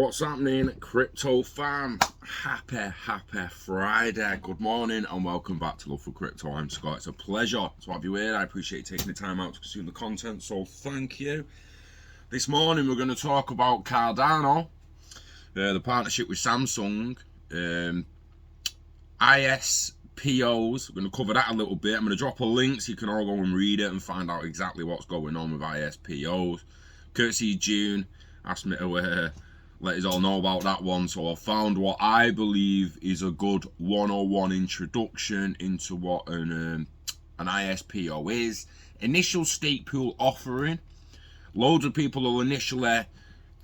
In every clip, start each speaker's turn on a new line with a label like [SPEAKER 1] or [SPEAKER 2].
[SPEAKER 1] What's happening, crypto fam? Happy Friday. Good morning and welcome back to Love for Crypto. I'm Scott. It's a pleasure to have you here. I appreciate you taking the time out to consume the content, so thank you. This morning we're going to talk about Cardano, the partnership with Samsung, ISPOs. We're going to cover that a little bit. I'm going to drop a link so you can all go and read it and find out exactly what's going on with ISPOs. Courtesy June asked me to let us all know about that one, so I found what I believe is a good 101 introduction into what an ISPO is. Initial stake pool offering. Loads of people will initially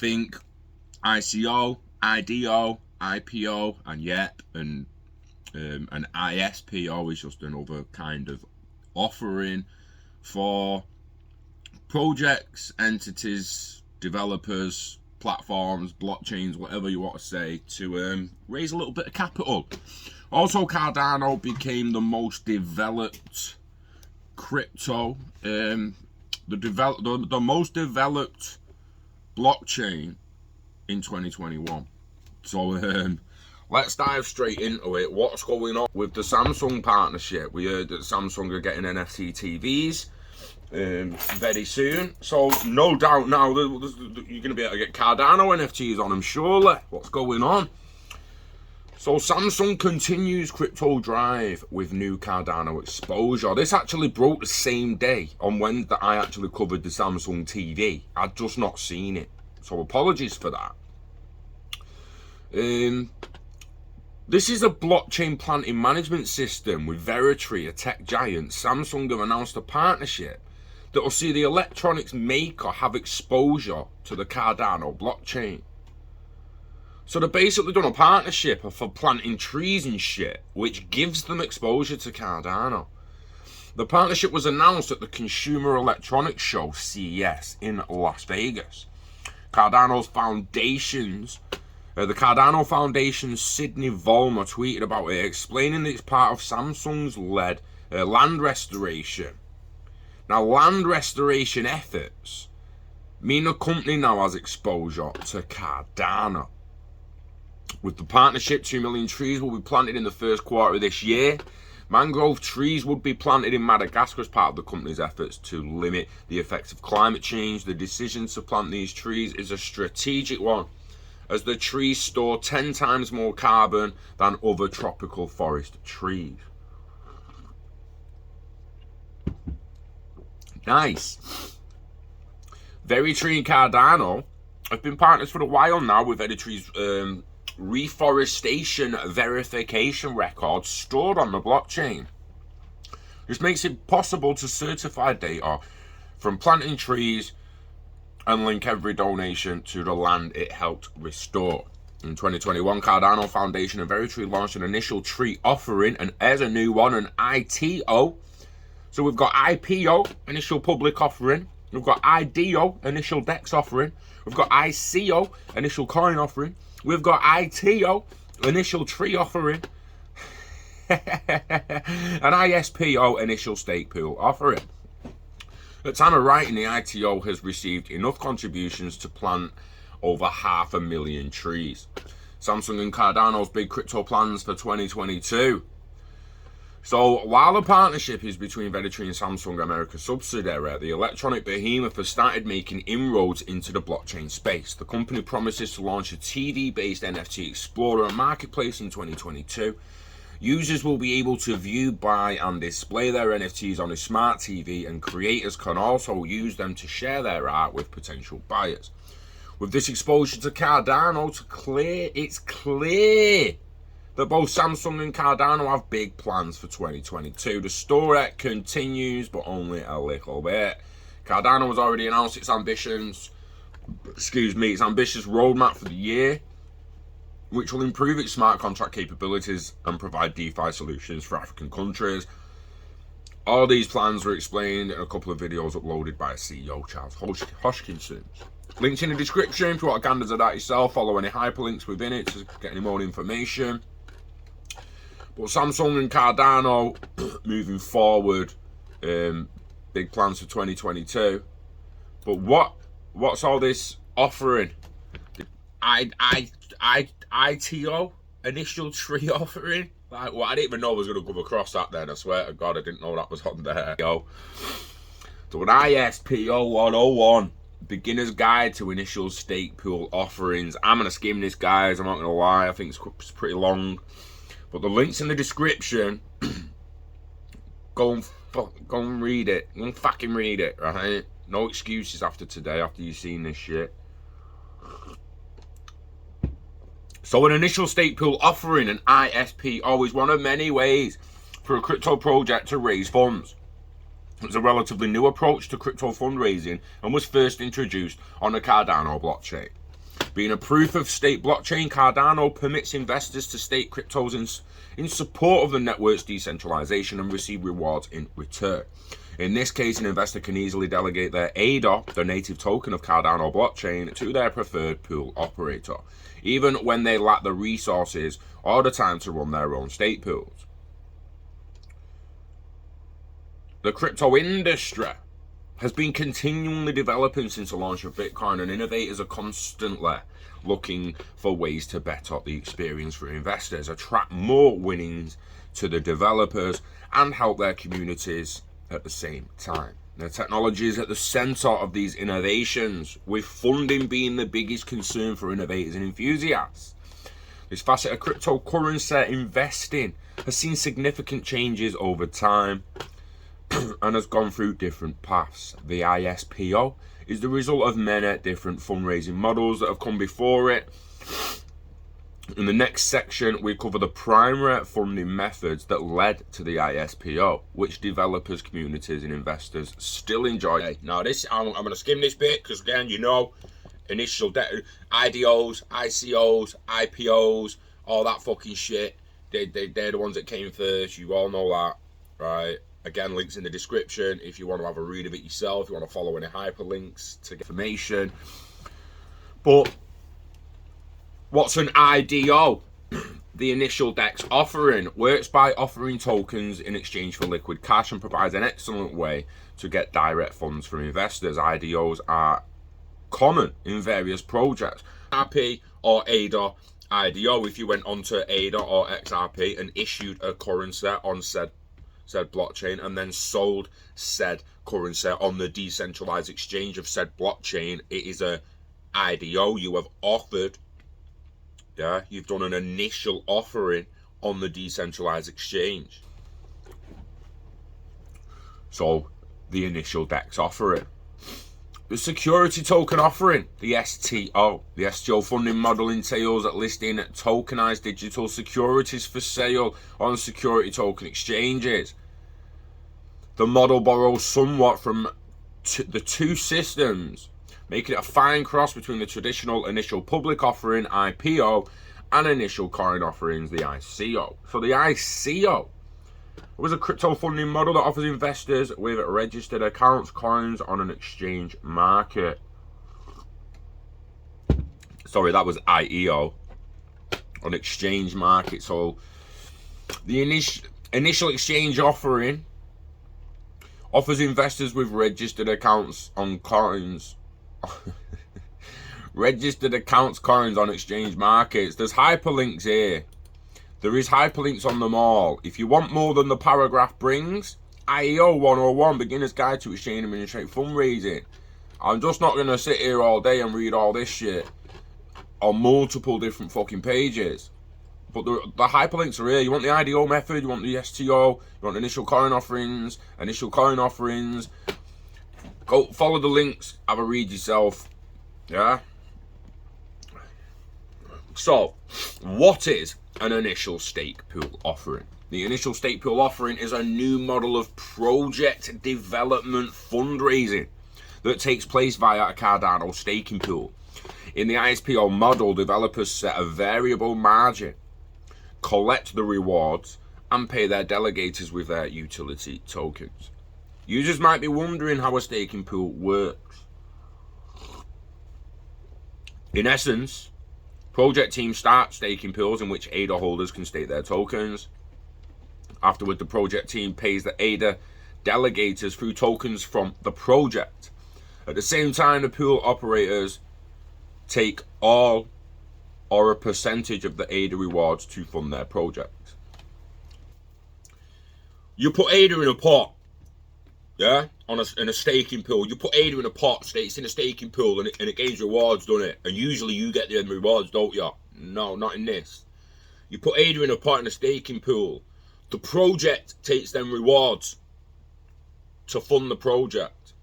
[SPEAKER 1] think ICO, IDO, IPO, and yep, and an ISPO is just another kind of offering for projects, entities, developers, platforms, blockchains, whatever you want to say, to raise a little bit of capital. Also, Cardano became the most developed crypto, the most developed blockchain in 2021. So let's dive straight into it. What's going on with the Samsung partnership? We heard that Samsung are getting NFT TVs very soon, so no doubt now you're going to be able to get Cardano NFTs on them, surely. What's going on? So Samsung continues crypto drive with new Cardano exposure. This actually broke the same day on Wednesday I actually covered the Samsung TV. I'd just not seen it, so apologies for that. This is a blockchain planting management system with Veritri, a tech giant. Samsung have announced a partnership that will see the electronics maker have exposure to the Cardano blockchain. So they've basically done a partnership for planting trees and shit, which gives them exposure to Cardano. The partnership was announced at the Consumer Electronics Show, CES, in Las Vegas. The Cardano Foundation's Sydney Vollmer tweeted about it, explaining that it's part of Samsung's led land restoration. Now, land restoration efforts mean the company now has exposure to Cardano. With the partnership, 2 million trees will be planted in the first quarter of this year. Mangrove trees would be planted in Madagascar as part of the company's efforts to limit the effects of climate change. The decision to plant these trees is a strategic one, as the trees store 10 times more carbon than other tropical forest trees. Nice. Veritri and Cardano have been partners for a while now, with Veritri's reforestation verification records stored on the blockchain. This makes it possible to certify data from planting trees and link every donation to the land it helped restore. In 2021, Cardano Foundation and Veritri launched an initial tree offering, and there's a new one, an ITO. So we've got IPO, initial public offering. We've got IDO, initial DEX offering. We've got ICO, initial coin offering. We've got ITO, initial tree offering. An ISPO, initial stake pool offering. At the time of writing, the ITO has received enough contributions to plant over 500,000 trees. Samsung and Cardano's big crypto plans for 2022. So while the partnership is between Veritri and Samsung America subsidiary, the electronic behemoth has started making inroads into the blockchain space. The company promises to launch a TV-based NFT explorer and marketplace in 2022. Users will be able to view, buy, and display their NFTs on a smart TV, and creators can also use them to share their art with potential buyers. With this exposure to Cardano, it's clear that both Samsung and Cardano have big plans for 2022. The story continues, but only a little bit. Cardano has already announced its ambitious roadmap for the year, which will improve its smart contract capabilities and provide DeFi solutions for African countries. All these plans were explained in a couple of videos uploaded by CEO Charles Hoskinson. Links in the description if you want to gander at that yourself. Follow any hyperlinks within it to get any more information. But Samsung and Cardano moving forward, big plans for 2022. But what's all this offering? ITO, initial tree offering. Like, well, I didn't even know I was going to come across that then. I swear to God, I didn't know that was on there. Yo. So an ISPO 101, beginner's guide to initial stake pool offerings. I'm going to skim this, guys. I'm not going to lie. I think it's pretty long. But the link's in the description. Go and read it. Go and fucking read it, right? No excuses after today, after you've seen this shit. So an initial stake pool offering, an ISPO, is one of many ways for a crypto project to raise funds. It's a relatively new approach to crypto fundraising and was first introduced on the Cardano blockchain. Being a proof-of-stake blockchain, Cardano permits investors to stake cryptos in support of the network's decentralization and receive rewards in return. In this case, an investor can easily delegate their ADA, the native token of Cardano blockchain, to their preferred pool operator, even when they lack the resources or the time to run their own stake pools. The crypto industry has been continually developing since the launch of Bitcoin, and innovators are constantly looking for ways to better the experience for investors, attract more winnings to the developers, and help their communities at the same time. The technology is at the center of these innovations, with funding being the biggest concern for innovators and enthusiasts. This facet of cryptocurrency investing has seen significant changes over time and has gone through different paths. The ISPO is the result of many different fundraising models that have come before it. In the next section, we cover the primary funding methods that led to the ISPO, which developers, communities, and investors still enjoy. Okay, now this, I'm going to skim this bit because, again, you know, initial IDOs, ICOs, IPOs, all that fucking shit. They're the ones that came first. You all know that, right? Again, links in the description if you want to have a read of it yourself, if you want to follow any hyperlinks to get information. But what's an IDO? The initial DEX offering works by offering tokens in exchange for liquid cash and provides an excellent way to get direct funds from investors. IDOs are common in various projects. XRP or ADA IDO, if you went onto ADA or XRP and issued a currency on said blockchain and then sold said currency on the decentralized exchange of said blockchain, it is a IDO. You have offered, yeah, you've done an initial offering on the decentralized exchange. So the initial DEX offering. The security token offering, the STO. The STO funding model entails listing tokenized digital securities for sale on security token exchanges. The model borrows somewhat from the two systems, making it a fine cross between the traditional initial public offering, IPO, and initial coin offerings, the ICO. So the ICO was a crypto funding model that offers investors with registered accounts coins on an exchange market. Sorry, that was IEO, on exchange market. So the initial exchange offering offers investors with registered accounts on coins. Registered accounts coins on exchange markets. There's hyperlinks here. There is hyperlinks on them all. If you want more than the paragraph brings, IEO 101, Beginner's Guide to Exchange Administrate Fundraising. I'm just not going to sit here all day and read all this shit on multiple different fucking pages. But the hyperlinks are here. You want the IDO method, you want the STO, you want initial coin offerings, Go follow the links, have a read yourself. Yeah? So, what is an initial stake pool offering? The initial stake pool offering is a new model of project development fundraising that takes place via a Cardano staking pool. In the ISPO model, developers set a variable margin, collect the rewards, and pay their delegators with their utility tokens. Users might be wondering how a staking pool works. In essence, project teams start staking pools in which ADA holders can stake their tokens. Afterward, the project team pays the ADA delegators through tokens from the project. At the same time, the pool operators take all or a percentage of the ADA rewards to fund their projects. You put ADA in a pot, yeah, in a staking pool. You put ADA in a pot, it's in a staking pool, and it gains rewards, doesn't it? And usually you get the rewards, don't you? No, not in this. You put ADA in a pot in a staking pool. The project takes them rewards to fund the project.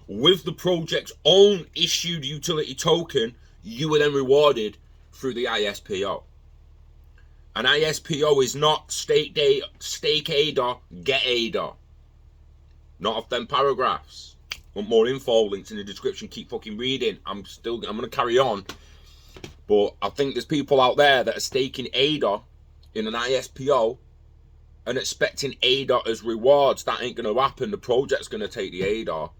[SPEAKER 1] With the project's own issued utility token, you are then rewarded through the ISPO. An ISPO is not stake ADA, get ADA. Not off them paragraphs. Want more info? Links in the description. Keep fucking reading. I'm gonna carry on. But I think there's people out there that are staking ADA in an ISPO and expecting ADA as rewards. That ain't gonna happen. The project's gonna take the ADA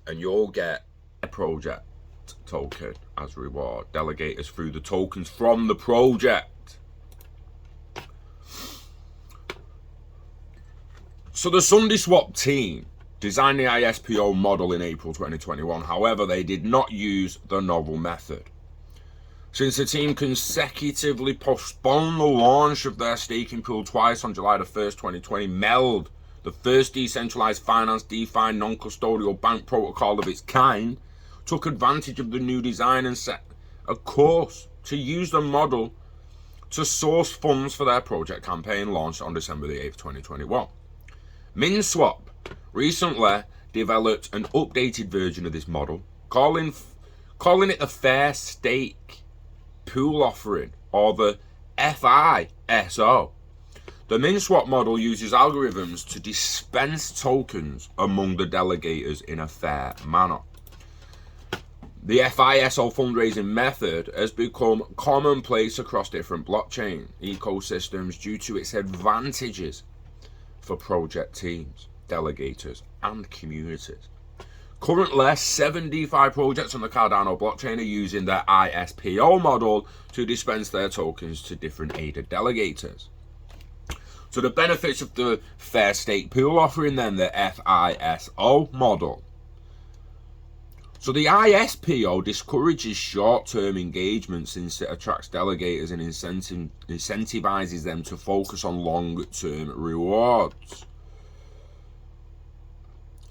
[SPEAKER 1] and you'll get a project token as reward. Delegators through the tokens from the project. So the SundaeSwap team designed the ISPO model in April 2021. However, they did not use the novel method. Since the team consecutively postponed the launch of their staking pool twice on July the 1st, 2020, MELD, the first decentralized finance DeFi non-custodial bank protocol of its kind, took advantage of the new design and set a course to use the model to source funds for their project campaign launched on December the 8th, 2021. MinSwap recently developed an updated version of this model, calling it the Fair Stake Pool Offering, or the FISO. The MinSwap model uses algorithms to dispense tokens among the delegators in a fair manner. The FISO fundraising method has become commonplace across different blockchain ecosystems due to its advantages for project teams, delegators, and communities. Currently, 7 DeFi projects on the Cardano blockchain are using their ISPO model to dispense their tokens to different ADA delegators. So the benefits of the Fair Stake Pool Offering, then, the FISO model. So the ISPO discourages short-term engagement since it attracts delegators and incentivizes them to focus on long-term rewards.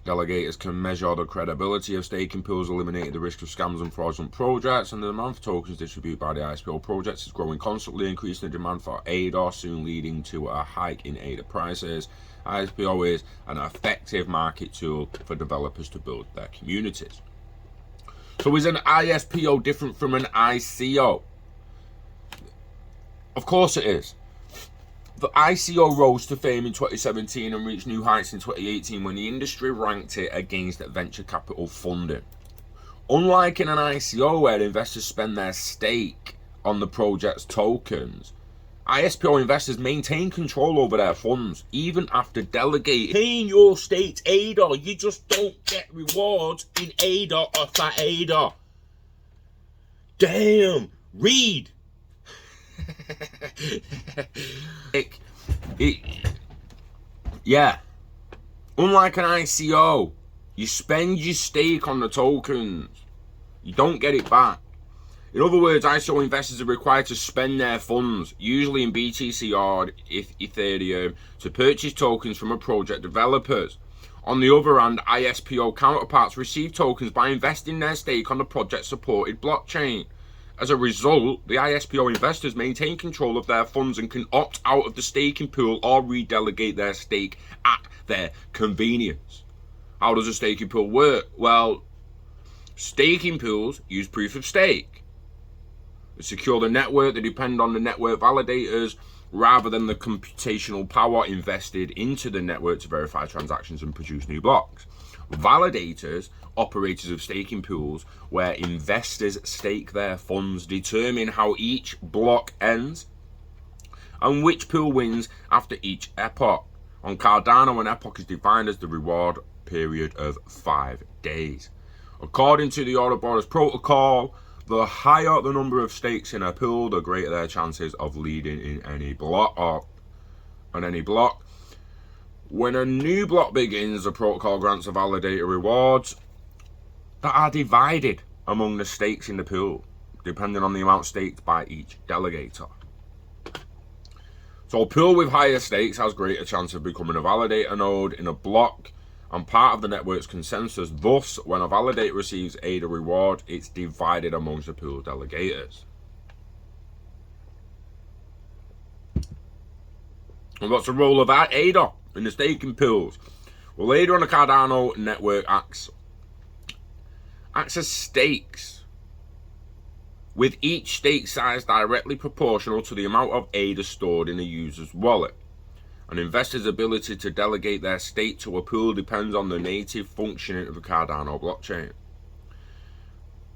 [SPEAKER 1] Delegators can measure the credibility of staking pools, eliminating the risk of scams and fraudulent projects, and the demand for tokens distributed by the ISPO projects is growing constantly, increasing the demand for ADA, soon leading to a hike in ADA prices. ISPO is an effective market tool for developers to build their communities. So is an ISPO different from an ICO? Of course it is. The ICO rose to fame in 2017 and reached new heights in 2018 when the industry ranked it against venture capital funding. Unlike in an ICO where investors spend their stake on the project's tokens, ISPO investors maintain control over their funds even after delegating. Paying your state's ADA, you just don't get rewards in ADA or that ADA. Damn, read. Yeah. Unlike an ICO, you spend your stake on the tokens. You don't get it back. In other words, ICO investors are required to spend their funds, usually in BTC or Ethereum, to purchase tokens from a project developers. On the other hand, ISPO counterparts receive tokens by investing their stake on the project-supported blockchain. As a result, the ISPO investors maintain control of their funds and can opt out of the staking pool or redelegate their stake at their convenience. How does a staking pool work? Well, staking pools use proof of stake. They secure the network, they depend on the network validators rather than the computational power invested into the network to verify transactions and produce new blocks. Validators, operators of staking pools where investors stake their funds, determine how each block ends and which pool wins after each epoch. On Cardano, an epoch is defined as the reward period of 5 days. According to the Ouroboros protocol, the higher the number of stakes in a pool, the greater their chances of leading in any block or on any block. When a new block begins, the protocol grants a validator rewards that are divided among the stakes in the pool. depending on the amount staked by each delegator. So a pool with higher stakes has greater chance of becoming a validator node in a block and part of the network's consensus. Thus, when a validator receives ADA reward, it's divided amongst the pool delegators. And what's the role of ADA in the staking pools? Well, ADA on the Cardano network acts as stakes, with each stake size directly proportional to the amount of ADA stored in a user's wallet. An investor's ability to delegate their stake to a pool depends on the native functioning of the Cardano blockchain.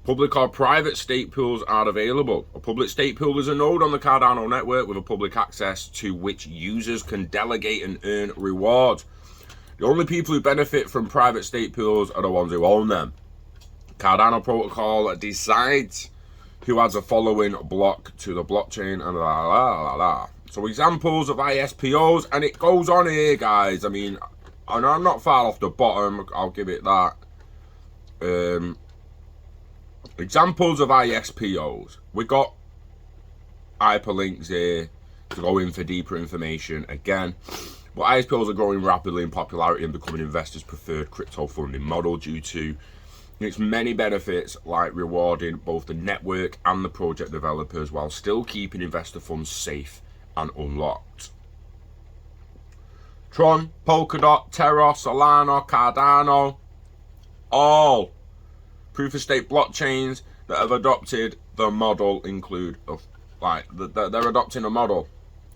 [SPEAKER 1] Public or private stake pools are available. A public stake pool is a node on the Cardano network with a public access to which users can delegate and earn rewards. The only people who benefit from private stake pools are the ones who own them. Cardano protocol decides who adds a following block to the blockchain and la la la la. So examples of ISPOs, and it goes on here, guys. I mean, I know I'm not far off the bottom, I'll give it that. Examples of ISPOs. We got hyperlinks here to go in for deeper information again. But ISPOs are growing rapidly in popularity and becoming investors' preferred crypto funding model due to its many benefits, like rewarding both the network and the project developers while still keeping investor funds safe and unlocked. Tron, Polkadot, Terra, Solana, Cardano, all proof-of-stake blockchains that have adopted the model include, they're adopting a model,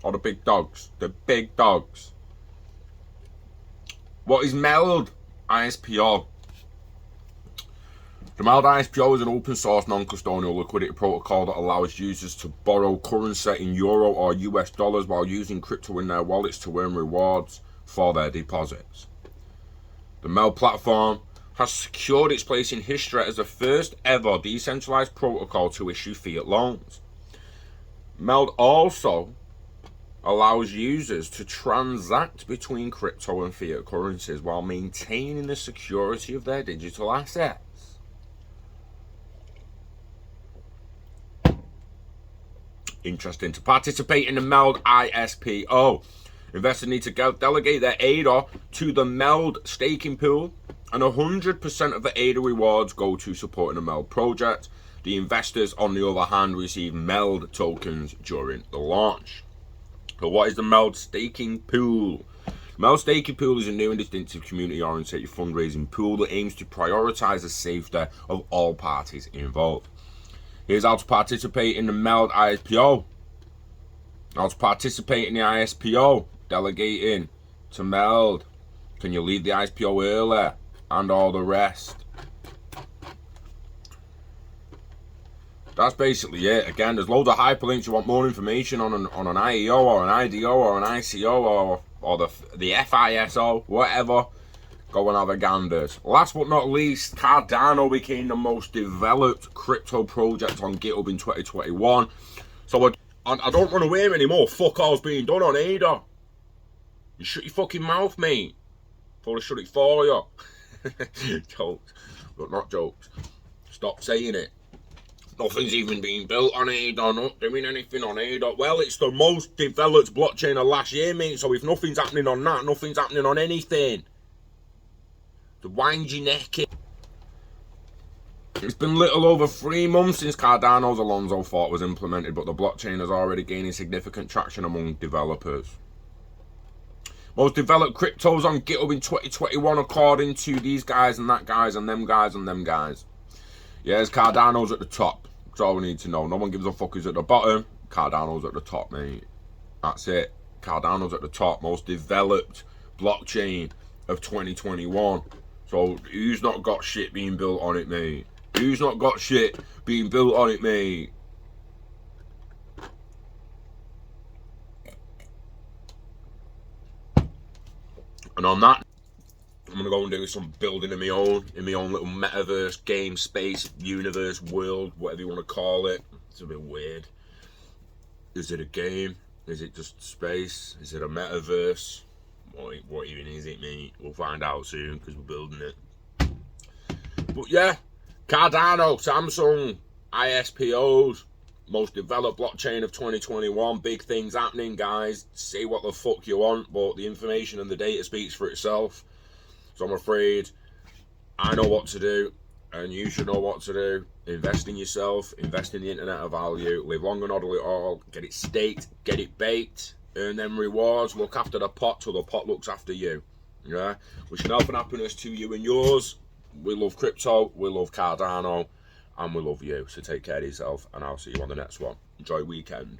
[SPEAKER 1] or the big dogs. What is MELD ISPO? The MELD ISPO is an open source non-custodial liquidity protocol that allows users to borrow currency in euro or US dollars while using crypto in their wallets to earn rewards for their deposits. The MELD platform has secured its place in history as the first ever decentralized protocol to issue fiat loans. MELD also allows users to transact between crypto and fiat currencies while maintaining the security of their digital assets. Interesting. To participate in the MELD ISPO, investors need to delegate their ADA to the MELD staking pool, and 100% of the ADA rewards go to supporting the MELD project. The investors, on the other hand, receive MELD tokens during the launch. So what is the MELD staking pool? MELD staking pool is a new and distinctive community-oriented fundraising pool that aims to prioritize the safety of all parties involved. Here's how to participate in the MELD ISPO. How to participate in the ISPO. Delegating to MELD. Can you leave the ISPO early? And all the rest. That's basically it. Again, there's loads of hyperlinks. You want more information on an IEO or an IDO or an ICO or the FISO, whatever. Go and have a ganders. Last but not least, Cardano became the most developed crypto project on GitHub in 2021. So I don't want to hear anymore. Fuck all's being done on ADA. You shut your fucking mouth, mate. Before I shut it for you. Jokes, but not jokes. Stop saying it. Nothing's even being built on ADA, not doing anything on ADA. Well, it's the most developed blockchain of last year, mate. So if nothing's happening on that, nothing's happening on anything. The wind your neck in. It's been little over 3 months since Cardano's Alonzo fork was implemented, but the blockchain is already gaining significant traction among developers. Most developed cryptos on GitHub in 2021 according to these guys and that guys and them guys and them guys. Yes, Cardano's at the top. That's all we need to know. No one gives a fuck who's at the bottom. Cardano's at the top, mate. That's it. Cardano's at the top. Most developed blockchain of 2021. So who's not got shit being built on it, mate? Who's not got shit being built on it, mate? And on that, I'm gonna go and do some building in my own little metaverse, game, space, universe, world, whatever you want to call it. It's a bit weird. Is it a game? Is it just space? Is it a metaverse? What even is it, mate? We'll find out soon because we're building it. But yeah, Cardano, Samsung, ISPOs, most developed blockchain of 2021. Big things happening, guys. Say what the fuck you want, but the information and the data speaks for itself. So I'm afraid I know what to do, and you should know what to do. Invest in yourself, invest in the internet of value, live long and hodl it all, get it staked, get it baked, earn them rewards, look after the pot till the pot looks after you. Yeah, wishing health and happiness to you and yours. We love crypto, we love Cardano, and we love you. So take care of yourself, and I'll see you on the next one. Enjoy weekend.